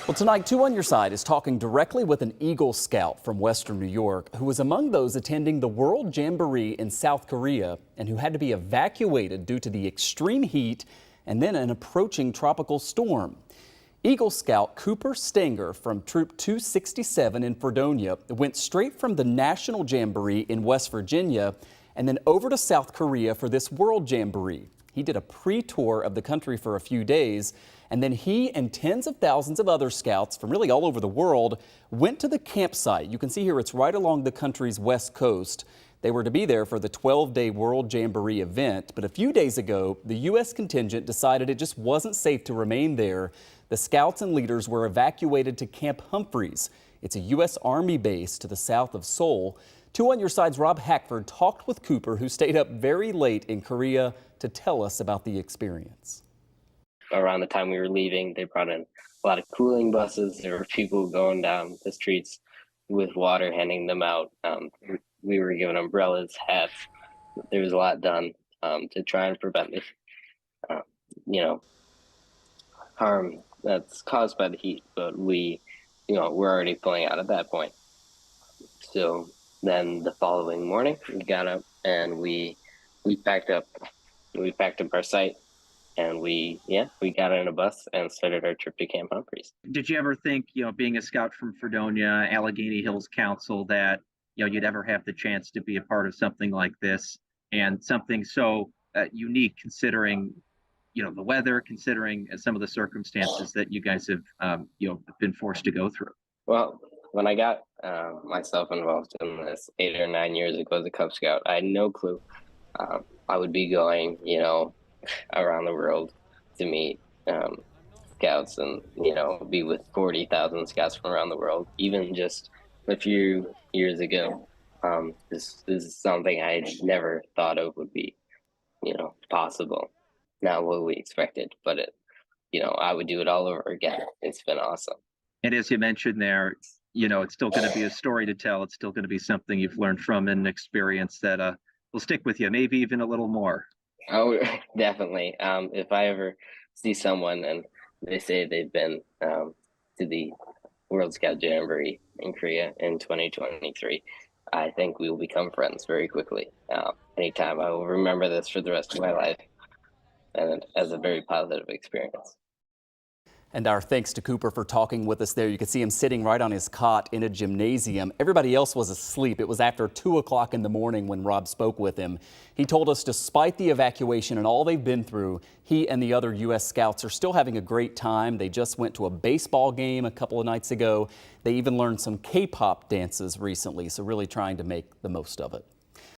Well, tonight, 2 on Your Side is talking directly with an Eagle Scout from Western New York who was among those attending the World Jamboree in South Korea and who had to be evacuated due to the extreme heat and then an approaching tropical storm. Eagle Scout Cooper Stenger from Troop 267 in Fredonia went straight from the National Jamboree in West Virginia and then over to South Korea for this World Jamboree. He did a pre-tour of the country for a few days, and then he and tens of thousands of other scouts from really all over the world went to the campsite. You can see here it's right along the country's west coast. They were to be there for the 12-day World Jamboree event, but a few days ago, the U.S. contingent decided it just wasn't safe to remain there. The scouts and leaders were evacuated to Camp Humphreys. It's a U.S. Army base to the south of Seoul. 2 on Your Side's Rob Hackford talked with Cooper, who stayed up very late in Korea to tell us about the experience. Around the time we were leaving, they brought in a lot of cooling buses. There were people going down the streets with water, handing them out. We were given umbrellas, hats. There was a lot done to try and prevent the, harm that's caused by the heat. But we're already pulling out at that point. So then the following morning, we got up and we packed up. We packed up our site. And we got in a bus and started our trip to Camp Humphreys. Did you ever think, being a scout from Fredonia, Allegheny Hills Council, that, you'd ever have the chance to be a part of something like this and something so unique considering, the weather, considering some of the circumstances that you guys have, been forced to go through? Well, when I got myself involved in this 8 or 9 years ago as a Cub Scout, I had no clue I would be going, around the world to meet scouts and be with 40,000 scouts from around the world. Even just a few years ago, this is something I never thought of would be possible. Not what we expected, but I would do it all over again. It's been awesome. And as you mentioned there, it's still going to be a story to tell. It's still going to be something you've learned from and experience that will stick with you, maybe even a little more. Oh, definitely. If I ever see someone and they say they've been to the World Scout Jamboree in Korea in 2023, I think we will become friends very quickly. Anytime, I will remember this for the rest of my life, and as a very positive experience. And our thanks to Cooper for talking with us there. You can see him sitting right on his cot in a gymnasium. Everybody else was asleep. It was after 2 o'clock in the morning when Rob spoke with him. He told us despite the evacuation and all they've been through, he and the other U.S. Scouts are still having a great time. They just went to a baseball game a couple of nights ago. They even learned some K-pop dances recently, so really trying to make the most of it.